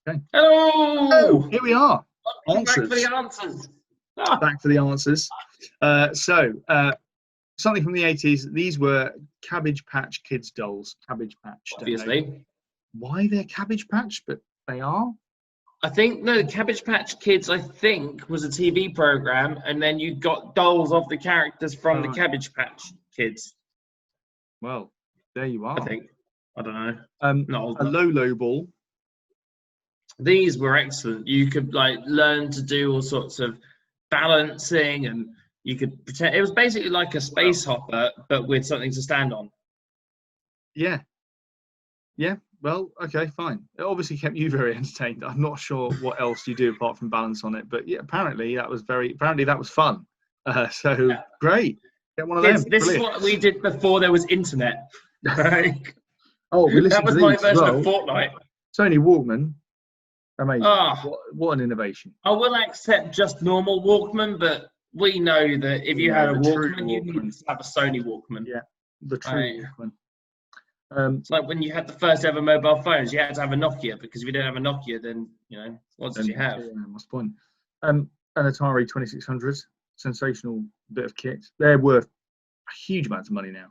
Okay. Hello! Oh, here we are. Back for Answers. the answers. Back for the answers. Something from the 80s. These were Cabbage Patch Kids dolls. Cabbage Patch. Obviously. Why they're Cabbage Patch, but they are. I think, no, Cabbage Patch Kids, I think, was a TV program, and then you got dolls of the characters from the Cabbage Patch Kids. Well, there you are. I think. I don't know. A low ball. These were excellent. You could learn to do all sorts of balancing, and you could pretend it was basically like a space hopper, but with something to stand on. Yeah. Well, okay, fine. It obviously kept you very entertained. I'm not sure what else you do apart from balance on it, but yeah, apparently that was fun. Great. Get one of them. This is what we did before there was internet. Right? Oh, we listened that was to my these version as well. of Fortnite. Sony Walkman. Amazing. Oh, what an innovation. I will accept just normal Walkman, but we know that if you had a Walkman, you need to have a Sony Walkman. Yeah, the true Walkman. It's like when you had the first ever mobile phones, you had to have a Nokia, because if you didn't have a Nokia, then, what did you have? Yeah, what's the point? An Atari 2600, sensational bit of kit. They're worth a huge amount of money now.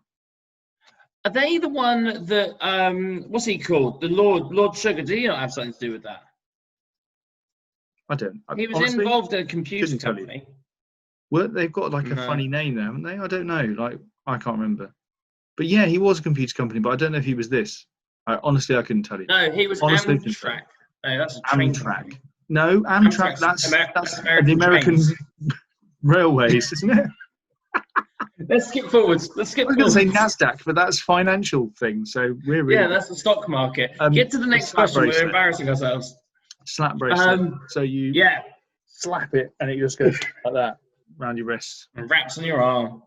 Are they the one that, what's he called? The Lord Sugar, do you not have something to do with that? I don't. He was honestly involved in a computer company. Well, they've got a funny name there, haven't they? I don't know. I can't remember. But yeah, he was a computer company, but I don't know if he was this. Honestly, I couldn't tell you. No, he was Amtrak. No, that's a train Amtrak. company. No, Amtrak. That's the American railways, isn't it? Let's skip forwards. I was going to say NASDAQ, but that's financial thing. So we're really that's the stock market. Get to the next question. We're embarrassing ourselves. Slap bracelet. So you slap it, and it just goes like that around your wrist. And wraps on your arm.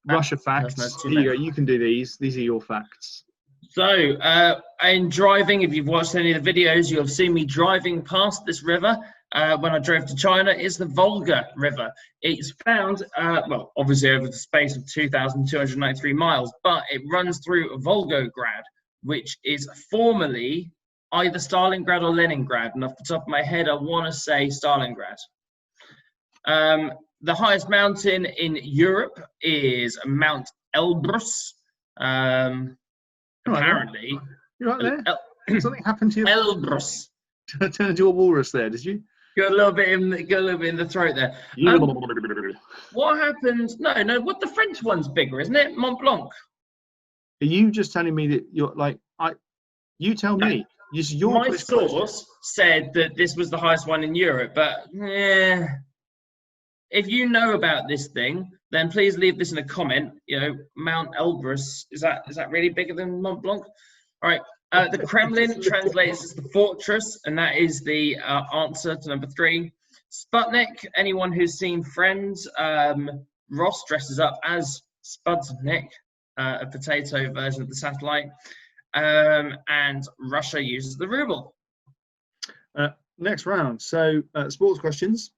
Russia facts. Here you go. You can do these. These are your facts. So, in driving, if you've watched any of the videos, you'll have seen me driving past this river. When I drove to China, it's the Volga River. It's found, obviously over the space of 2,293 miles, but it runs through Volgograd, which is formerly either Stalingrad or Leningrad. And off the top of my head, I want to say Stalingrad. The highest mountain in Europe is Mount Elbrus. Apparently. You're right there? Something happened to you? Elbrus. Turned into a walrus there, did you? Got a little bit in the throat there. What happened? No. What the French one's bigger, isn't it? Mont Blanc. Are you just telling me that you're you tell me. My source said that this was the highest one in Europe, but if you know about this thing, then please leave this in a comment. Mount Elbrus, is that really bigger than Mont Blanc? All right. The Kremlin translates as the fortress, and that is the answer to number 3. Sputnik, anyone who's seen Friends, Ross dresses up as Sputnik, a potato version of the satellite, and Russia uses the ruble. Next round. So, sports questions.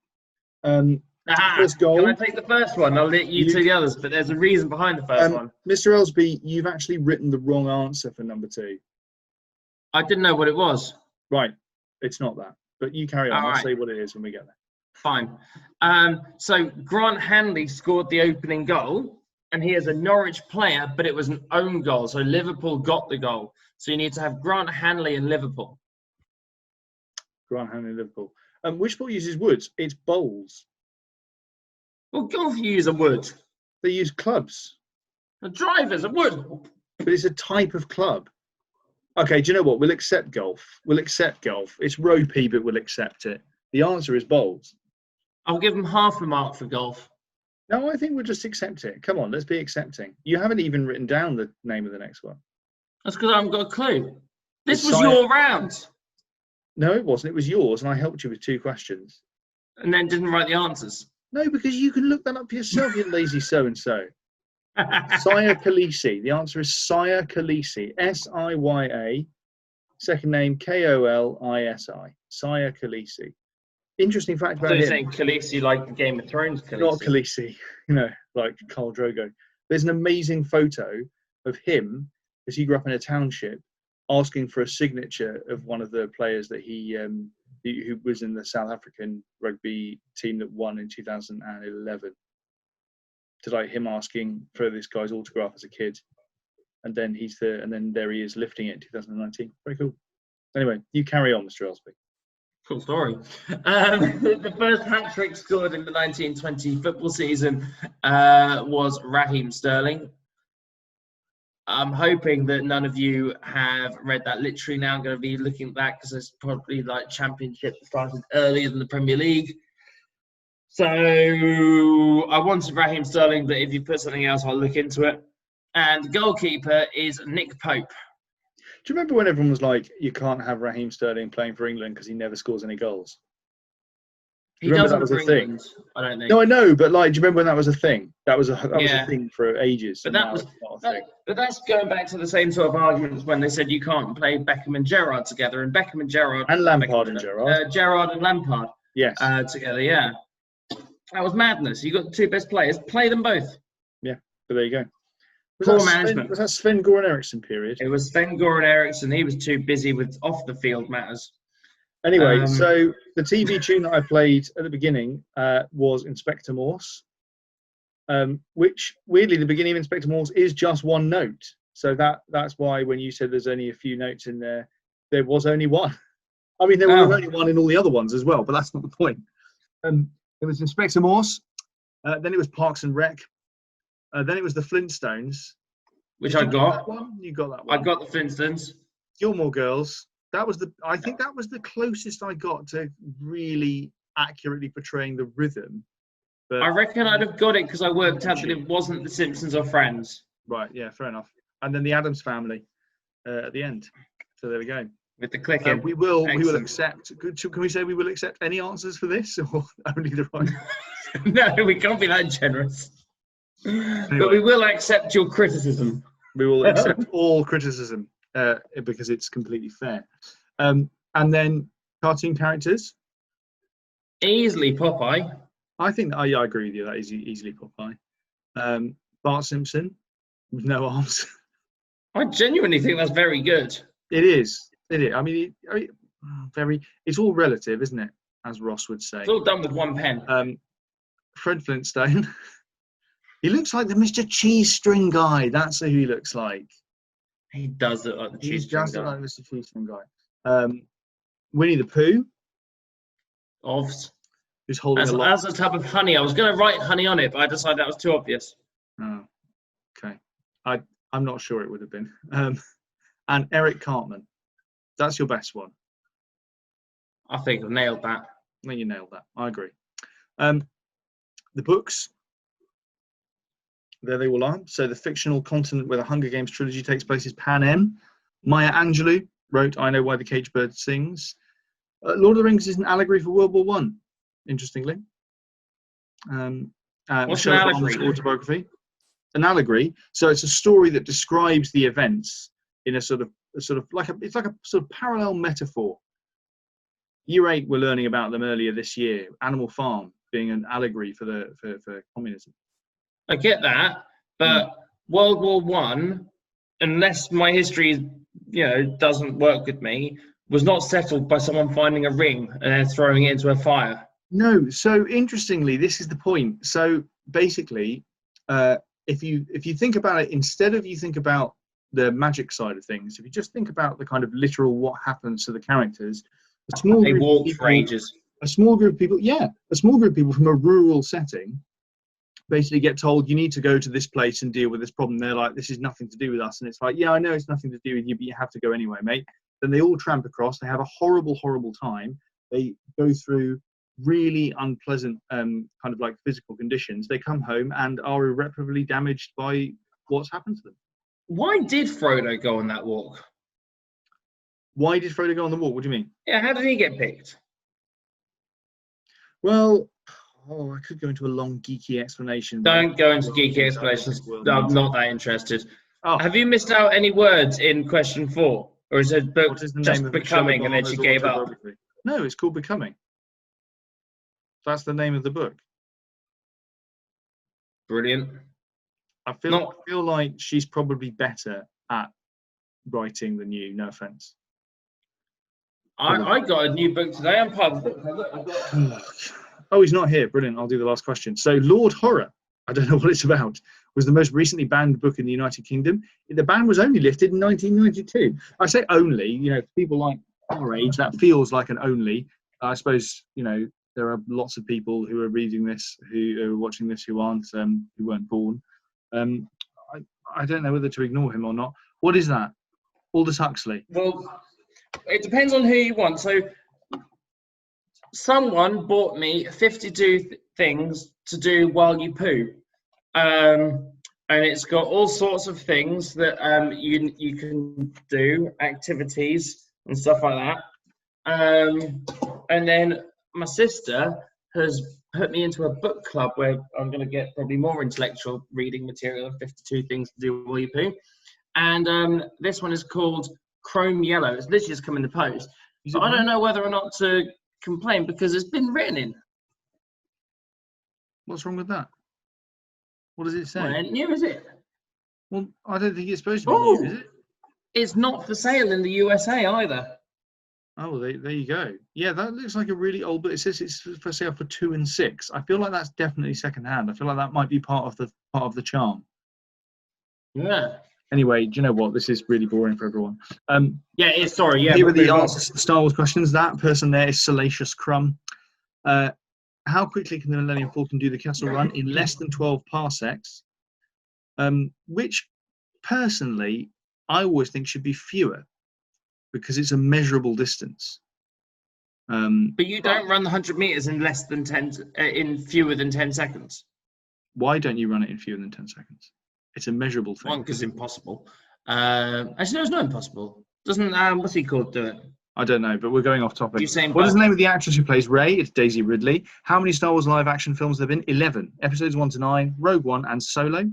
First goal. Can I take the first one? I'll let you take the others, but there's a reason behind the first one. Mr. Elsby, you've actually written the wrong answer for number 2. I didn't know what it was. Right. It's not that. But you carry on. I'll say what it is when we get there. Fine. So Grant Hanley scored the opening goal, and he is a Norwich player, but it was an own goal. So Liverpool got the goal. So you need to have Grant Hanley in Liverpool. Grant Hanley in Liverpool. Which ball uses wood? It's bowls. Well, golf use a wood. They use clubs. The drivers are wood. But it's a type of club. Okay, do you know what? We'll accept golf. It's ropey, but we'll accept it. The answer is bowls. I'll give them half a mark for golf. No, I think we'll just accept it. Come on, let's be accepting. You haven't even written down the name of the next one. That's because I haven't got a clue. This was your round. No, it wasn't. It was yours, and I helped you with 2 questions. And then didn't write the answers. No, because you can look that up for yourself, you lazy so-and-so. Saya Khaleesi. The answer is Saya Khaleesi. S-I-Y-A. Second name K-O-L-I-S-I. Saya Khaleesi. Interesting fact about him. You're saying Khaleesi like the Game of Thrones Khaleesi. Not Khaleesi, like Khal Drogo. There's an amazing photo of him as he grew up in a township asking for a signature of one of the players that who was in the South African rugby team that won in 2011. To like him asking for this guy's autograph as a kid, and then there he is lifting it in 2019. Very cool. Anyway, you carry on, Mr. Elsby. Cool story. The first hat-trick scored in the 1920 football season was Raheem Sterling. I'm hoping that none of you have read that literally now. I'm going to be looking at that because there's probably like championship that started earlier than the Premier League. So I wanted Raheem Sterling, but if you put something else, I'll look into it. And the goalkeeper is Nick Pope. Do you remember when everyone was like, you can't have Raheem Sterling playing for England because he never scores any goals? He Remember doesn't that was a for thing? England, I don't think. No, I know, but like, do you remember when that was a thing? That was a thing for ages. But that's going back to the same sort of arguments when they said you can't play Beckham and Gerrard together, and Beckham and Gerrard and Lampard and Gerrard, Gerrard and Lampard, yes, together, yeah. That was madness. You got the two best players, play them both. Yeah, but there you go. Poor management. Was that Sven Goran Eriksson period? It was Sven Goran Eriksson. He was too busy with off the field matters. Anyway, so the TV tune that I played at the beginning was Inspector Morse, which weirdly the beginning of Inspector Morse is just one note. So that's why when you said there's only a few notes in there, there was only one. I mean, there were only one in all the other ones as well, but that's not the point. It was Inspector Morse, then it was Parks and Rec, then it was the Flintstones. Which I got. You got that one. I got the Flintstones. Gilmore Girls. I think that was the closest I got to really accurately portraying the rhythm. But I reckon I'd have got it because I worked out that it wasn't The Simpsons or Friends. Right, yeah, fair enough. And then the Addams Family at the end. So there we go. With the clicking. We will accept. Can we say we will accept any answers for this, or only the right? No, we can't be that generous. Anyway, but we will accept your criticism. We will accept all criticism because it's completely fair. And then cartoon characters. Easily Popeye. I think I agree with you. That is easily Popeye. Bart Simpson with no arms. I genuinely think that's very good. It is. It is. I mean, very. It's all relative, isn't it? As Ross would say. It's all done with one pen. Fred Flintstone. He looks like the Mr. Cheese String guy. That's who he looks like. He does look like the Cheese String guy. He does look like Mr. Cheese String guy. Winnie the Pooh. Ovs. Who's holding as a type of honey. I was going to write honey on it, but I decided that was too obvious. Oh, okay. I'm not sure it would have been. And Eric Cartman. That's your best one. I think I've nailed that. Well, you nailed that. I agree. The books. There they all are. So the fictional continent where the Hunger Games trilogy takes place is Panem. Maya Angelou wrote I Know Why the Caged Bird Sings. Lord of the Rings is an allegory for World War I, interestingly. What's an allegory? Autobiography. An allegory. So it's a story that describes the events in it's like a sort of parallel metaphor. Year 8, we're learning about them earlier this year. Animal Farm being an allegory for communism. I get that, but World War One, unless my history, doesn't work with me, was not settled by someone finding a ring and then throwing it into a fire. No. So interestingly, this is the point. So basically, if you think about it, instead of you think about the magic side of things, if you just think about the kind of literal what happens to the characters, a small group of people from a rural setting basically get told you need to go to this place and deal with this problem. They're like, this is nothing to do with us. And it's like, yeah, I know it's nothing to do with you, but you have to go anyway, mate. Then they all tramp across. They have a horrible, horrible time. They go through really unpleasant kind of like physical conditions. They come home and are irreparably damaged by what's happened to them. Why did Frodo go on that walk? Why did Frodo go on the walk? What do you mean? Yeah, how did he get picked? Well, I could go into a long geeky explanation. Don't go into geeky explanations. I'm not that interested. Oh. Have you missed out any words in question 4? Or is it just Becoming and then she gave up? No, it's called Becoming. That's the name of the book. Brilliant. I feel like she's probably better at writing than you. No offense. I got a new book today. I'm part of the book. Look, I've got... Oh, he's not here. Brilliant. I'll do the last question. So, Lord Horror, I don't know what it's about, was the most recently banned book in the United Kingdom. The ban was only lifted in 1992. I say only, you know, people like our age, that feels like an only. I suppose, you know, there are lots of people who are reading this, who are watching this, who aren't, who weren't born. I don't know whether to ignore him or not. What is that? Aldous Huxley. Well, it depends on who you want. So, someone bought me 52 things to do while you poo. And it's got all sorts of things that you can do, activities and stuff like that. And then my sister has put me into a book club where I'm going to get probably more intellectual reading material of 52 things to do while you poo. And this one is called Chrome Yellow. It's literally just come in the post. But I don't know whether or not to complain because it's been written in. What's wrong with that? What does it say? Well, it ain't new, is it? Well, I don't think it's supposed to be new, is it? It's not for sale in the USA either. Oh, there you go. Yeah, that looks like a really old book. It says it's for sale for 2 and 6. I feel like that's definitely secondhand. I feel like that might be part of the charm. Yeah. Anyway, do you know what? This is really boring for everyone. Yeah, it is. Sorry. Yeah. Here are the answers to the Star Wars questions. That person there is Salacious Crumb. How quickly can the Millennium Falcon do the Kessel Run? In less than 12 parsecs. Which, personally, I always think should be fewer, because it's a measurable distance. But you don't run the 100 meters in less than 10, in fewer than 10 seconds. Why don't you run it in fewer than 10 seconds? It's a measurable thing. One, because it's impossible. Actually, no, it's not impossible. Doesn't what's he called do it? I don't know, but we're going off topic. Usain What is Bolt. the name of the actress who plays Rey? It's Daisy Ridley. How many Star Wars live-action films there have been? 11. Episodes 1 to 9, Rogue One, and Solo.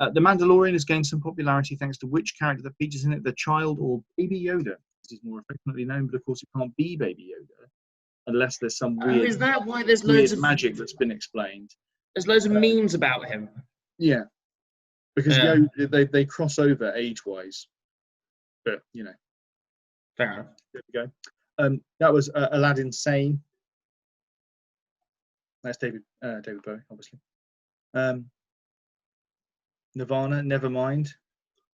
The Mandalorian has gained some popularity thanks to which character that features in it? The child or Baby Yoda? This is more affectionately known, but of course it can't be Baby Yoda unless there's some weird, is that why there's loads of magic that's been explained. There's loads of memes about him. Yeah, because Yeah. Yoda, they cross over age-wise. But, you know. Fair enough. There we go. That was Aladdin Sane. That's David Bowie, obviously. Nirvana, Nevermind.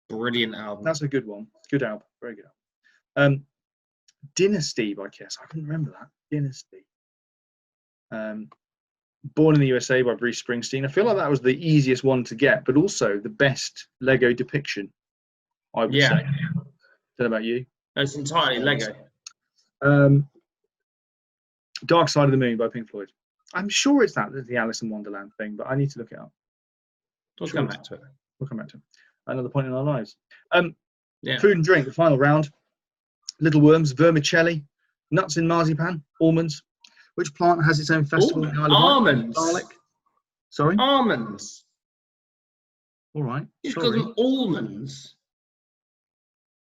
Brilliant album. That's a good one. Good album. Very good album. Dynasty by Kiss. I couldn't remember that. Dynasty. Born in the USA by Bruce Springsteen. I feel like that was the easiest one to get, but also the best Lego depiction, I would say. Don't know about you. It's entirely Lego. Dark Side of the Moon by Pink Floyd. I'm sure it's the Alice in Wonderland thing, but I need to look it up. We'll come back to it. We'll come back to it. Another point in our lives. Yeah. Food and drink, the final round. Little worms, vermicelli, nuts in marzipan, almonds. Which plant has its own festival in the Isle of Wight? Almonds. Garlic. Sorry? Almonds. All right. You've got Sorry. them almonds.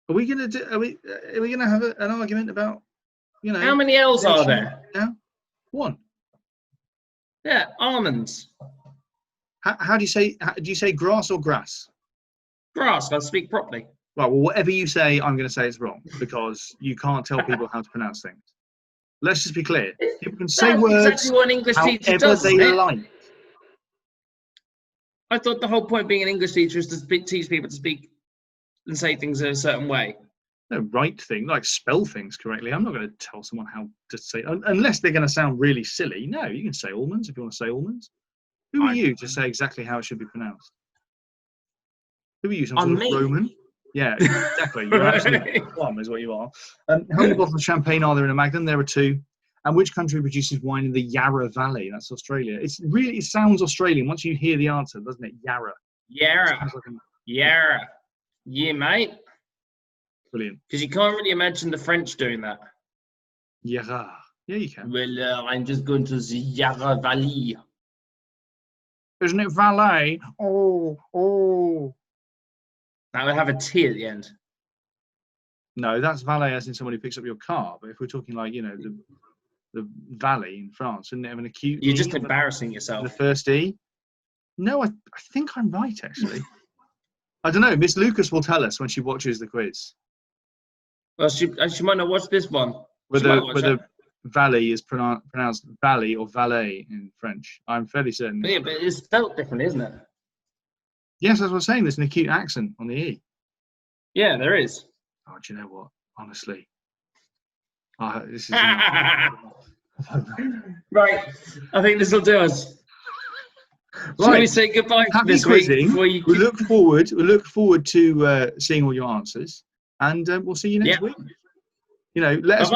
Are we gonna have an argument about, you know? How many L's are there? Now? One. Yeah, almonds. How do you say? Do you say grass or grass? Grass. I'll speak properly. Right. Well, whatever you say, I'm going to say it's wrong because you can't tell people how to pronounce things. Let's just be clear. People can say That's words exactly what an English teacher however does, they isn't it? like. I thought the whole point of being an English teacher is to teach people to speak and say things in a certain way. No, right thing, like spell things correctly. I'm not going to tell someone how to say, unless they're going to sound really silly. No, you can say almonds if you want to say almonds. Who are you to say exactly how it should be pronounced? Who are you, some sort of Roman? Yeah, exactly. You're absolutely plum, is what you are. How many bottles of champagne are there in a Magnum? There are 2. And which country produces wine in the Yarra Valley? That's Australia. It sounds Australian once you hear the answer, doesn't it? Yarra. Yarra. Yarra. Yeah, mate. Brilliant. Because you can't really imagine the French doing that. Yarra. Yeah, you can. Well, I'm just going to the Yarra Valley. Isn't it valet? Oh. That would have a T at the end. No, that's valet as in someone who picks up your car. But if we're talking like, you know, the valley in France, wouldn't it have an acute You're E just on embarrassing yourself. the first E? No, I think I'm right, actually. I don't know. Miss Lucas will tell us when she watches the quiz Well, she might not watch this one. whether valley is pronounced valley or valet in French. I'm fairly certain. Yeah, but it's spelt differently, isn't it? Yes, that's what I'm saying. There's an acute accent on the E. Yeah, there is. Oh, do you know what? Honestly, this is Right. I think this will do us. Shall we say goodbye for Happy this week quizzing. before you? We look forward to seeing all your answers, and we'll see you next week. You know, let us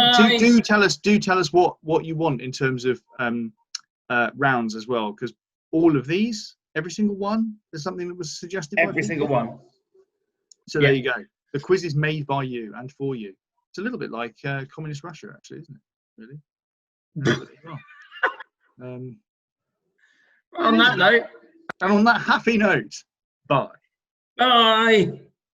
do tell us what you want in terms of rounds as well, because all of these, every single one, there's something that was suggested. Every single one. So there you go. The quiz is made by you and for you. It's a little bit like communist Russia, actually, isn't it? Really. On that note. And on that happy note, bye. Bye.